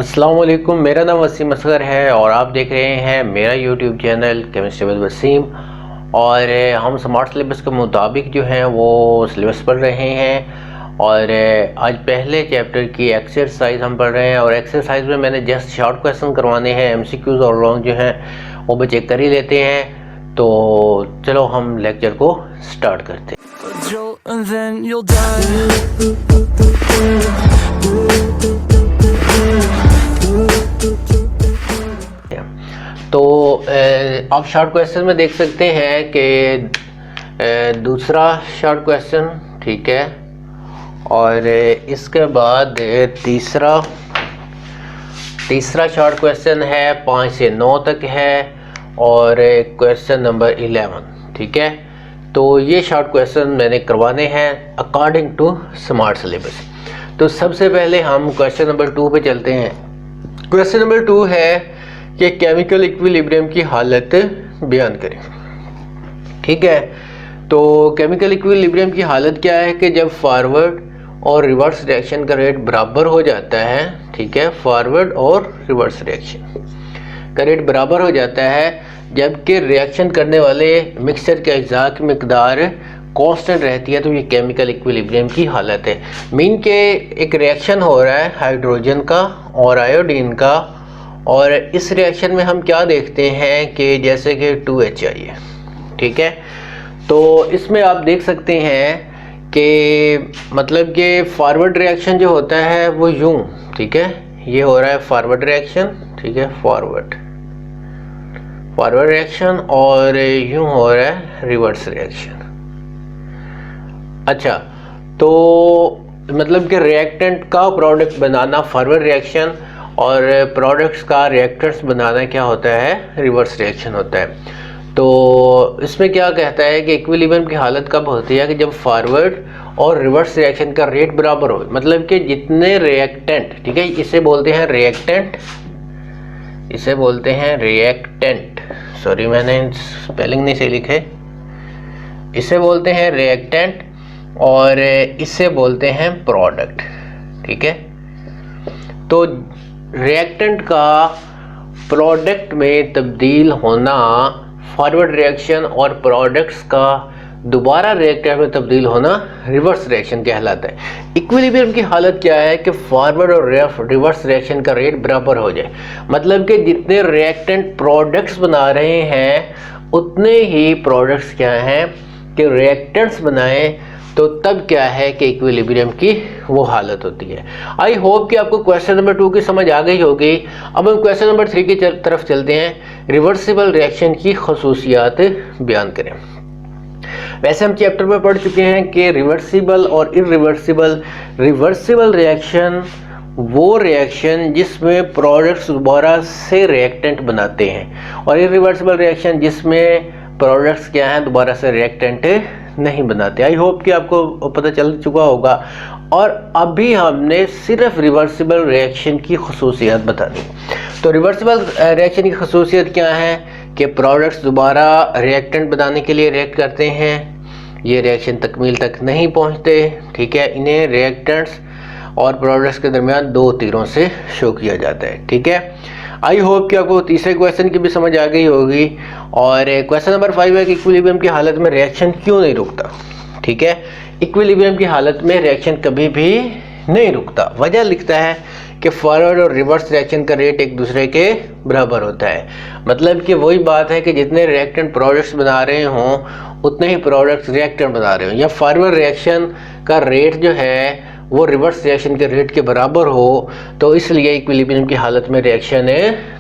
अस्सलाम वालेकुम, मेरा नाम वसीम असगर है और आप देख रहे हैं मेरा YouTube channel chemistry with Wasim. और हम स्मार्ट सिलेबस के मुताबिक जो है वो सिलेबस पढ़ रहे हैं। और आज पहले चैप्टर की एक्सरसाइज हम पढ़ रहे हैं और एक्सरसाइज में मैंने जस्ट शॉर्ट क्वेश्चन करवाने हैं। एमसीक्यूज़ और लॉन्ग जो हैं वो बच्चे कर ही लेते हैं। तो चलो हम लेक्चर को स्टार्ट करते हैं। तो आप शॉर्ट क्वेश्चन में देख सकते हैं कि दूसरा शॉर्ट क्वेश्चन, ठीक है, और इसके बाद तीसरा शॉर्ट क्वेश्चन है 5 से 9 तक है और क्वेश्चन नंबर 11, ठीक है। तो ये शॉर्ट क्वेश्चन मैंने करवाने हैं अकॉर्डिंग टू स्मार्ट सिलेबस। तो सबसे पहले हम क्वेश्चन नंबर 2 पे चलते हैं। क्वेश्चन नंबर 2 है कि केमिकल इक्विलिब्रियम की हालत बयान करें, ठीक है। तो केमिकल इक्विलिब्रियम की हालत क्या है कि जब फॉरवर्ड और रिवर्स रिएक्शन का रेट बराबर हो जाता है, ठीक है, फॉरवर्ड और रिवर्स रिएक्शन का रेट बराबर हो जाता है, जबकि रिएक्शन करने वाले मिक्सचर के अज्जा की मिकदार कांस्टेंट रहती है, तो ये केमिकल इक्विलिब्रियम की हालत है। मीन के एक रिएक्शन हो रहा है हाइड्रोजन का और आयोडीन का, और इस रिएक्शन में हम क्या देखते हैं कि जैसे कि 2HI है, ठीक है। तो इसमें आप देख सकते हैं कि मतलब कि फॉरवर्ड रिएक्शन जो होता है वो यूं, ठीक है, ये हो रहा है फॉरवर्ड रिएक्शन, ठीक है, फॉरवर्ड रिएक्शन, और यूं हो रहा है रिवर्स रिएक्शन। अच्छा, तो मतलब कि रिएक्टेंट का प्रोडक्ट बनाना फॉरवर्ड रिएक्शन और प्रोडक्ट्स का रिएक्टर्स बनाना क्या होता है, रिवर्स रिएक्शन होता है। तो इसमें क्या कहता है कि इक्विलिब्रियम की हालत कब होती है कि जब फॉरवर्ड और रिवर्स रिएक्शन का रेट बराबर हो, मतलब कि जितने रिएक्टेंट, ठीक है, इसे बोलते हैं रिएक्टेंट, इसे बोलते हैं रिएक्टेंट, सॉरी मैंने स्पेलिंग नहीं सही लिखे, इसे बोलते हैं रिएक्टेंट और इसे बोलते हैं प्रोडक्ट, ठीक है। तो रिएक्टेंट का प्रोडक्ट में तब्दील होना फॉरवर्ड रिएक्शन और प्रोडक्ट्स का दोबारा रिएक्टर में तब्दील होना रिवर्स रिएक्शन कहलाता है। इक्विलिब्रियम की हालत क्या है कि फॉरवर्ड और रिवर्स रिएक्शन का रेट बराबर हो जाए, मतलब कि जितने रिएक्टेंट प्रोडक्ट्स बना रहे हैं उतने ही प्रोडक्ट्स क्या हैं कि रिएक्टेंट्स बनाएं, तो तब क्या है कि इक्विलिब्रियम की वो हालत होती है। आई होप कि आपको क्वेश्चन नंबर 2 की समझ आ गई होगी। अब हम क्वेश्चन नंबर 3 की तरफ चलते हैं। रिवर्सिबल रिएक्शन की खसूसियात बयान करें। वैसे हम चैप्टर में पढ़ चुके हैं कि रिवर्सिबल और इरिवर्सिबल। रिवर्सिबल रिएक्शन वो रिएक्शन जिसमें प्रोडक्ट्स दोबारा से रिएक्टेंट बनाते हैं, और इरिवर्सिबल रिएक्शन जिसमें प्रोडक्ट्स क्या हैं दोबारा से रिएक्टेंट नहीं बनाते। आई होप कि आपको पता चल चुका होगा। और अभी हमने सिर्फ रिवर्सिबल रिएक्शन की खसूसियात बतानी। तो रिवर्सिबल रिएक्शन की खसूसियत क्या है कि प्रोडक्ट्स दोबारा रिएक्टेंट बनाने के लिए रिएक्ट करते हैं, ये रिएक्शन तकमील तक नहीं पहुंचते, ठीक है। इन्हें रिएक्टेंट्स और प्रोडक्ट्स के दरमियान 2 तीरों से शो किया जाता है, ठीक है। आई होप कि आपको तीसरे क्वेश्चन की भी समझ आ गई होगी। और क्वेश्चन नंबर 5 है कि इक्विलिब्रियम की हालत में रिएक्शन क्यों नहीं रुकता, ठीक है। इक्विलिब्रियम की हालत में रिएक्शन कभी भी नहीं रुकता। वजह लिखता है कि फॉरवर्ड और रिवर्स रिएक्शन का रेट एक दूसरे के बराबर होता है, मतलब कि वही बात है कि जितने रिएक्टेंट प्रोडक्ट्स बना रहे हों उतने ही प्रोडक्ट्स रिएक्टेंट बना रहे हों, या फॉरवर्ड रिएक्शन का रेट जो है वो रिवर्स रिएक्शन के रेट के बराबर हो, तो इसलिए इक्विलिब्रियम की हालत में रिएक्शन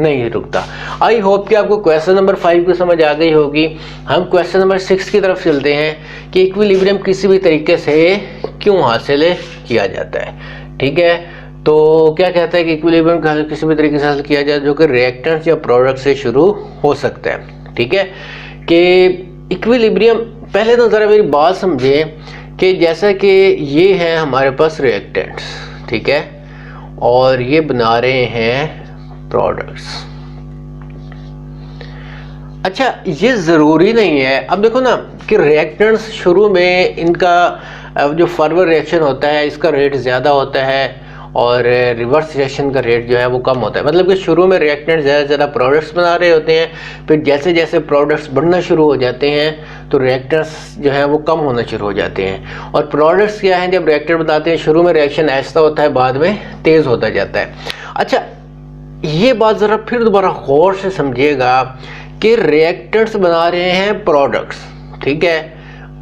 नहीं रुकता। आई होप कि आपको क्वेश्चन नंबर 5 की समझ आ गई होगी। हम क्वेश्चन नंबर 6 की तरफ चलते हैं कि इक्विलिब्रियम किसी भी तरीके से क्यों हासिल किया जाता है, ठीक है। तो क्या कहता है कि इक्विलिब्रियम का किसी भी तरीके से हासिल किया जाए जो कि रिएक्टेंट्स या प्रोडक्ट से शुरू हो सकता है, ठीक है। कि इक्विलिब्रियम, पहले तो ज़रा मेरी बात समझें कि जैसा कि ये है हमारे पास रिएक्टेंट्स, ठीक है, और ये बना रहे हैं प्रोडक्ट्स। अच्छा, ये ज़रूरी नहीं है। अब देखो ना कि रिएक्टेंट्स शुरू में इनका जो फॉरवर्ड रिएक्शन होता है इसका रेट ज़्यादा होता है और रिवर्स रिएक्शन का रेट जो है वो कम होता है। मतलब कि शुरू में रिएक्टेंट ज़्यादा प्रोडक्ट्स बना रहे होते हैं, फिर जैसे जैसे प्रोडक्ट्स बढ़ना शुरू हो जाते हैं तो रिएक्टर्स जो है वो कम होना शुरू हो जाते हैं। और प्रोडक्ट्स क्या हैं, जब रिएक्टर बनाते हैं शुरू में रिएक्शन ऐसा होता है, बाद में तेज़ होता जाता है। अच्छा, ये बात ज़रा फिर दोबारा गौर से समझिएगा कि रिएक्टेंट्स बना रहे हैं प्रोडक्ट्स, ठीक है,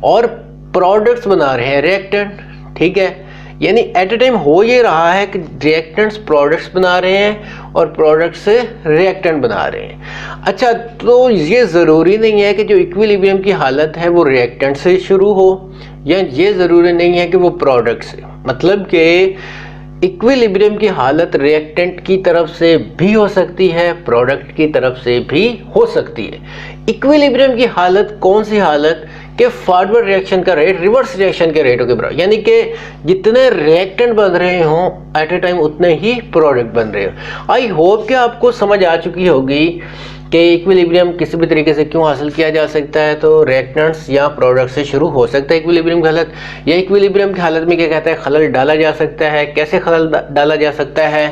और प्रोडक्ट्स बना रहे हैं रिएक्टेंट, ठीक है। यानी एट ए टाइम हो ये रहा है कि रिएक्टेंट्स प्रोडक्ट्स बना रहे हैं और प्रोडक्ट्स से रिएक्टेंट बना रहे हैं। अच्छा, तो ये ज़रूरी नहीं है कि जो इक्विलिब्रियम की हालत है वो रिएक्टेंट से शुरू हो, या ये ज़रूरी नहीं है कि वो प्रोडक्ट से। मतलब कि इक्विलिब्रियम की हालत रिएक्टेंट की तरफ से भी हो सकती है, प्रोडक्ट की तरफ से भी हो सकती है। इक्विलिब्रियम की हालत कौन सी हालत कि फॉरवर्ड रिएक्शन का रेट रिवर्स रिएक्शन के रेटों के बराबर, यानी कि जितने रिएक्टेंट बन रहे हों एट ए टाइम उतने ही प्रोडक्ट बन रहे हो। आई होप कि आपको समझ आ चुकी होगी कि इक्विलिब्रियम किसी भी तरीके से क्यों हासिल किया जा सकता है। तो रिएक्टेंट्स या प्रोडक्ट से शुरू हो सकता है इक्विलिब्रियम की हालत, या इक्विलिब्रियम की हालत में क्या कहता है, खलल डाला जा सकता है। कैसे खलल डाला जा सकता है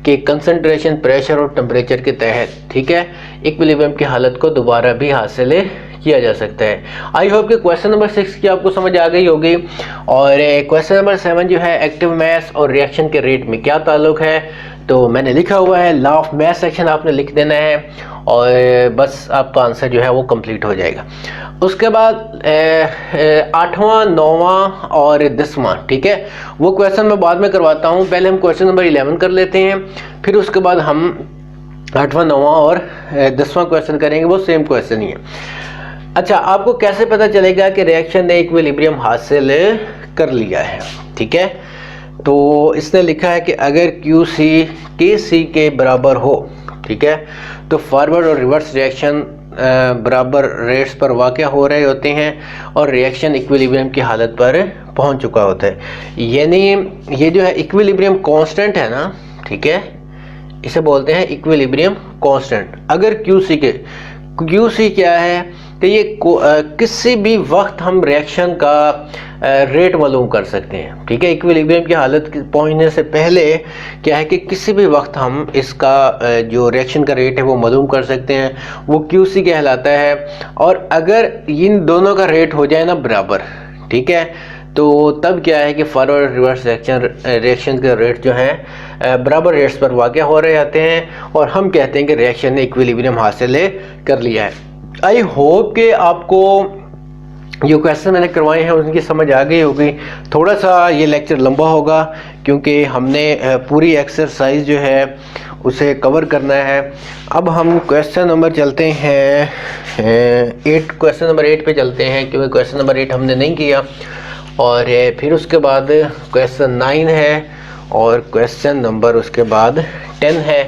कि कंसंट्रेशन, प्रेशर और टेम्परेचर के तहत, ठीक है, इक्विलिब्रियम की हालत को दोबारा भी हासिल किया जा सकता है। आई होप कि क्वेश्चन नंबर 6 की आपको समझ आ गई होगी। और क्वेश्चन नंबर 7 जो है, एक्टिव मास और रिएक्शन के रेट में क्या ताल्लुक है, तो मैंने लिखा हुआ है लॉ ऑफ मास सेक्शन आपने लिख देना है और बस आपका आंसर जो है वो कंप्लीट हो जाएगा। उसके बाद 8वां, 9वां और 10वां, ठीक है, वो क्वेश्चन मैं बाद में करवाता हूँ। पहले हम क्वेश्चन नंबर 11 कर लेते हैं, फिर उसके बाद हम 8वां, 9वां और 10वां क्वेश्चन करेंगे, वो सेम क्वेश्चन ही है। अच्छा, आपको कैसे पता चलेगा कि रिएक्शन ने इक्विलिब्रियम हासिल कर लिया है, ठीक है, तो इसने लिखा है कि अगर QC KC के बराबर हो, ठीक है, तो फॉरवर्ड और रिवर्स रिएक्शन बराबर रेट्स पर वाक़या हो रहे होते हैं और रिएक्शन इक्विलिब्रियम की हालत पर पहुंच चुका होता है। यानी ये जो है इक्विलिब्रियम कांस्टेंट है ना, ठीक है, इसे बोलते हैं इक्विलिब्रियम कांस्टेंट। अगर QC क्या है कि ये किसी भी वक्त हम रिएक्शन का रेट मालूम कर सकते हैं, ठीक है। इक्विलिब्रियम की हालत पहुंचने से पहले क्या है कि किसी भी वक्त हम इसका जो रिएक्शन का रेट है वो मालूम कर सकते हैं, वो QC कहलाता है। और अगर इन दोनों का रेट हो जाए ना बराबर, ठीक है, तो तब क्या है कि फॉरवर्ड रिवर्स रिएक्शन के रेट जो हैं बराबर रेट्स पर वाक़या हो रहे आते हैं और हम कहते हैं कि रिएक्शन ने इक्विलिब्रियम हासिल कर लिया है। आई होप कि आपको जो क्वेश्चन मैंने करवाए हैं उनकी समझ आ गई होगी। थोड़ा सा ये लेक्चर लंबा होगा क्योंकि हमने पूरी एक्सरसाइज जो है उसे कवर करना है। अब हम क्वेश्चन नंबर चलते हैं 8, क्वेश्चन नंबर 8 पे चलते हैं क्योंकि क्वेश्चन नंबर 8 हमने नहीं किया। और फिर उसके बाद क्वेश्चन 9 है और क्वेश्चन नंबर उसके बाद 10 है।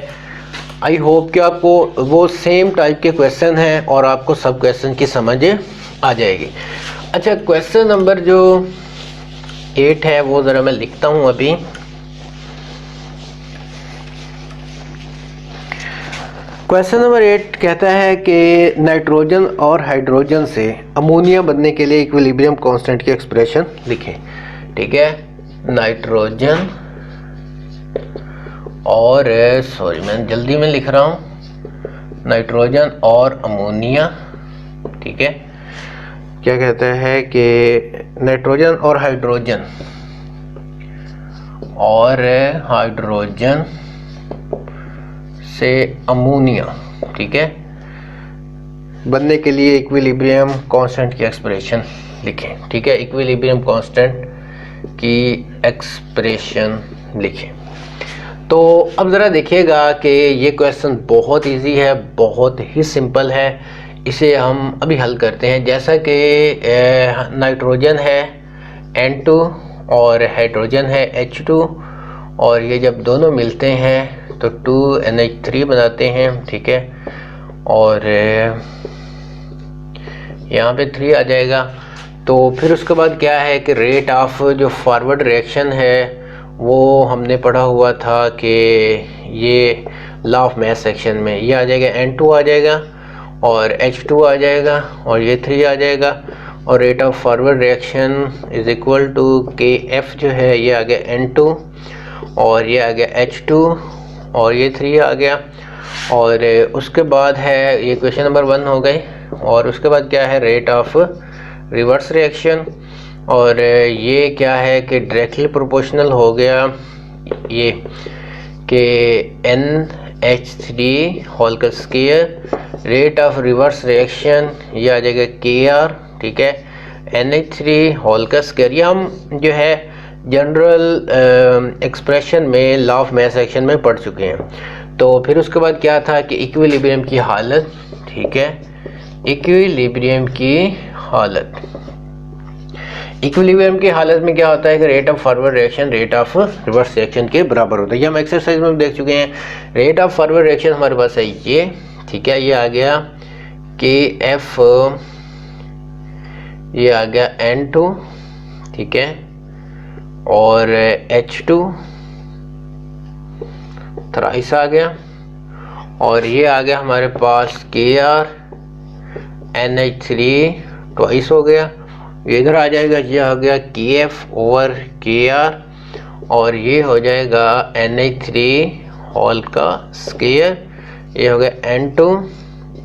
आई होप कि आपको वो सेम टाइप के क्वेश्चन हैं और आपको सब क्वेश्चन की समझ आ जाएगी। अच्छा, क्वेश्चन नंबर जो 8 है वो ज़रा मैं लिखता हूँ अभी। क्वेश्चन नंबर 8 कहता है कि नाइट्रोजन और हाइड्रोजन से अमोनिया बनने के लिए इक्विलिब्रियम कांस्टेंट की एक्सप्रेशन लिखें, ठीक है। नाइट्रोजन और मैं जल्दी में लिख रहा हूँ, नाइट्रोजन और अमोनिया, ठीक है। क्या कहता है कि नाइट्रोजन और हाइड्रोजन से अमोनिया, ठीक है, बनने के लिए इक्विलिब्रियम कांस्टेंट की एक्सप्रेशन लिखें, ठीक है। इक्विलिब्रियम कांस्टेंट की एक्सप्रेशन लिखें। तो अब ज़रा देखिएगा कि ये क्वेश्चन बहुत इजी है, बहुत ही सिंपल है। इसे हम अभी हल करते हैं। जैसा कि नाइट्रोजन है N2 और हाइड्रोजन है H2 और ये जब दोनों मिलते हैं तो 2NH3 बनाते हैं, ठीक है। और यहाँ पे 3 आ जाएगा। तो फिर उसके बाद क्या है कि रेट ऑफ जो फॉरवर्ड रिएक्शन है वो हमने पढ़ा हुआ था कि ये लॉ ऑफ मास सेक्शन में ये आ जाएगा, N2 आ जाएगा और H2 आ जाएगा और ये 3 आ जाएगा और rate of forward reaction is equal to KF जो है ये आ गया N2 और ये आ गया H2 और ये 3 आ गया। और उसके बाद है ये क्वेश्चन नंबर 1 हो गई। और उसके बाद क्या है, रेट ऑफ रिवर्स रिएक्शन। और ये क्या है कि डायरेक्टली प्रोपोर्शनल हो गया ये कि NH3 होल का square rate of reverse reaction ये आ जाएगा KR, ठीक है, NH3 होल का स्क्वायर। ये हम जो है जनरल एक्सप्रेशन में लॉ ऑफ मास एक्शन में पढ़ चुके हैं। तो फिर उसके बाद क्या था कि इक्विलिब्रियम की हालत, ठीक है, इक्विलिब्रियम की हालत, इक्विलिब्रियम की हालत में क्या होता है कि rate of forward reaction rate of reverse reaction के बराबर होता है। ये हम एक्सरसाइज में देख चुके हैं। रेट ऑफ फॉरवर्ड रिएक्शन हमारे पास है ये, ठीक है, ये आ गया KF, ये आ गया N2, ठीक है, और H2 थ्राइस आ गया। और ये आ गया हमारे पास KR NH3 ट्वाइस हो गया। ये इधर आ जाएगा, ये आ गया KF ओवर KR और ये हो जाएगा NH3 होल का स्क्वायर, ये हो गया N2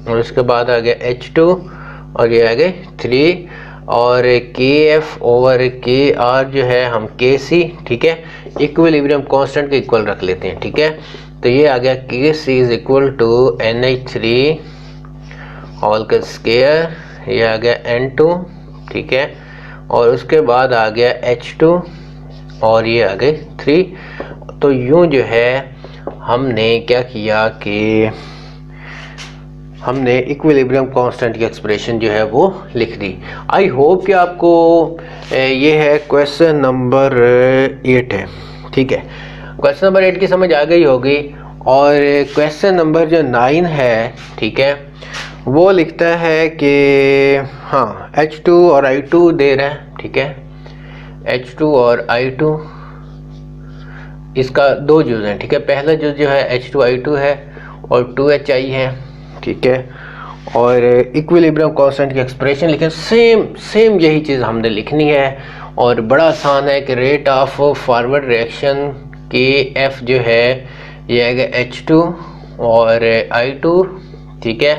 और उसके बाद आ गया H2 और ये आ गए 3 और KF ओवर KR जो है हम KC, ठीक है, इक्विलिब्रियम कांस्टेंट के इक्वल रख लेते हैं, ठीक है। तो ये आ गया KC is equal to NH3 whole का स्क्वायर, ये आ गया N2, ठीक है, और उसके बाद आ गया H2 और ये आ गए 3। तो यूं जो है हमने क्या किया कि हमने इक्विलिब्रियम कांस्टेंट की एक्सप्रेशन जो है वो लिख दी। आई होप कि आपको ये है क्वेश्चन नंबर 8 है, ठीक है, क्वेश्चन नंबर 8 की समझ आ गई होगी। और क्वेश्चन नंबर जो 9 है, ठीक है, वो लिखता है कि हाँ H2 और I2 दे रहा है, ठीक है, H2 और I2 इसका दो जुज़ हैं, ठीक है। पहला जुज़ जो है H2I2 है और 2HI है, ठीक है, और इक्विलिब्रियम कांस्टेंट की एक्सप्रेशन लिखें, सेम यही चीज़ हमने लिखनी है और बड़ा आसान है कि रेट ऑफ फॉरवर्ड रिएक्शन के F जो है ये आएगा H2 और I2, ठीक है,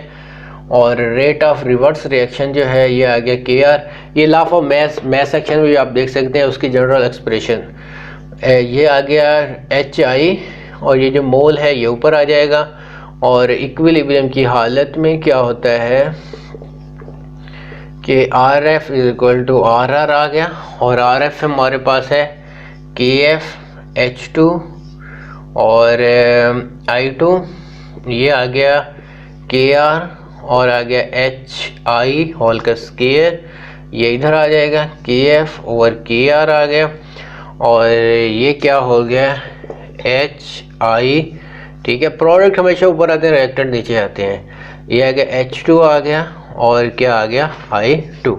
और रेट ऑफ रिवर्स रिएक्शन जो है ये आ गया KR। ये लॉ ऑफ मास सेक्शन में भी आप देख सकते हैं उसकी जनरल एक्सप्रेशन, ये आ गया HI और ये जो मोल है ये ऊपर आ जाएगा। और इक्विलिब्रियम की हालत में क्या होता है कि RF is equal to RR आ गया और RF हमारे पास है KF H2 और I2, ये आ गया KR और आ गया HI होल का स्क्वायर, ये इधर आ जाएगा KF ओवर KR आ गया और ये क्या हो गया HI, ठीक है। प्रोडक्ट हमेशा ऊपर आते हैं, रिएक्टेंट नीचे आते हैं। ये आ गया H2 आ गया और क्या आ गया I2।